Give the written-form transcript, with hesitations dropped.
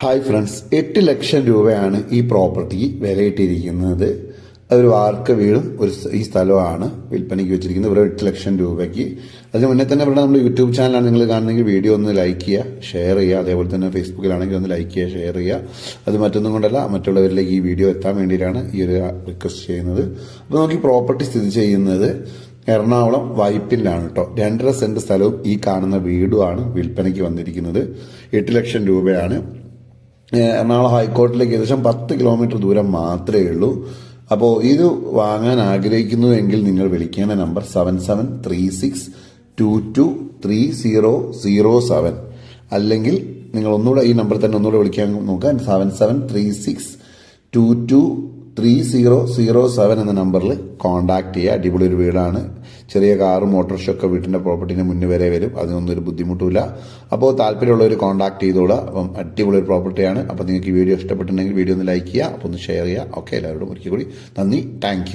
Hi friends, 8 ലക്ഷം രൂപയാണ് ഈ പ്രോപ്പർട്ടിക്ക് വിലയിട്ടിരിക്കുന്നത്. അതൊരു വാർക്ക വീടും ഈ സ്ഥലമാണ് വിൽപ്പനയ്ക്ക് വെച്ചിരിക്കുന്നത്. വെറും 8 ലക്ഷം രൂപയ്ക്ക്. അതിന് മുന്നേ തന്നെ ഇവിടെ നമ്മൾ യൂട്യൂബ് ചാനലാണ് നിങ്ങൾ കാണുന്നെങ്കിൽ വീഡിയോ ഒന്ന് ലൈക്ക് ചെയ്യുക, ഷെയർ ചെയ്യുക. അതേപോലെ തന്നെ ഫേസ്ബുക്കിലാണെങ്കിൽ ഒന്ന് ലൈക്ക് ചെയ്യുക, ഷെയർ ചെയ്യുക. അത് മറ്റൊന്നും കൊണ്ടല്ല, മറ്റുള്ളവരിലേക്ക് ഈ വീഡിയോ എത്താൻ വേണ്ടിയിട്ടാണ് ഈ ഒരു റിക്വസ്റ്റ് ചെയ്യുന്നത്. അപ്പോൾ നമുക്ക് ഈ പ്രോപ്പർട്ടി സ്ഥിതി ചെയ്യുന്നത് എറണാകുളം വൈപ്പിലാണ് കേട്ടോ. 2.5 സെന്റ് സ്ഥലവും ഈ കാണുന്ന വീടുമാണ് വിൽപ്പനയ്ക്ക് വന്നിരിക്കുന്നത്. 8 ലക്ഷം രൂപയാണ്. എറണാകുളം ഹൈക്കോർട്ടിലേക്ക് ഏകദേശം 10 കിലോമീറ്റർ ദൂരം മാത്രമേ ഉള്ളൂ. അപ്പോൾ ഇത് വാങ്ങാൻ ആഗ്രഹിക്കുന്നുവെങ്കിൽ നിങ്ങൾ വിളിക്കേണ്ട നമ്പർ 7736223007, അല്ലെങ്കിൽ നിങ്ങൾ ഒന്നുകൂടെ ഈ നമ്പർ തന്നെ ഒന്നുകൂടെ വിളിക്കാൻ നോക്കുക. 7736223007 എന്ന നമ്പറിൽ കോൺടാക്ട് ചെയ്യുക. അടിപൊളി ഒരു വീടാണ്. ചെറിയ കാറും ഓട്ടോറിക്ഷ ഒക്കെ വീട്ടിൻ്റെ പ്രോപ്പർട്ടിന് മുന്നിൽ വരെ വരും. അതിനൊന്നും ഒരു ബുദ്ധിമുട്ടില്ല. അപ്പോൾ താല്പര്യമുള്ളവർ കോൺടാക്ട് ചെയ്തോളുക. അപ്പം അടിപൊളി ഒരു പ്രോപ്പർട്ടിയാണ്. അപ്പോൾ നിങ്ങൾക്ക് ഈ വീഡിയോ ഇഷ്ടപ്പെട്ടിട്ടുണ്ടെങ്കിൽ വീഡിയോ ഒന്ന് ലൈക്ക് ചെയ്യുക, അപ്പോൾ ഒന്ന് ഷെയർ ചെയ്യുക. ഓക്കെ, എല്ലാവരോടും ഒരിക്കൽ കൂടി നന്ദി, താങ്ക് യു.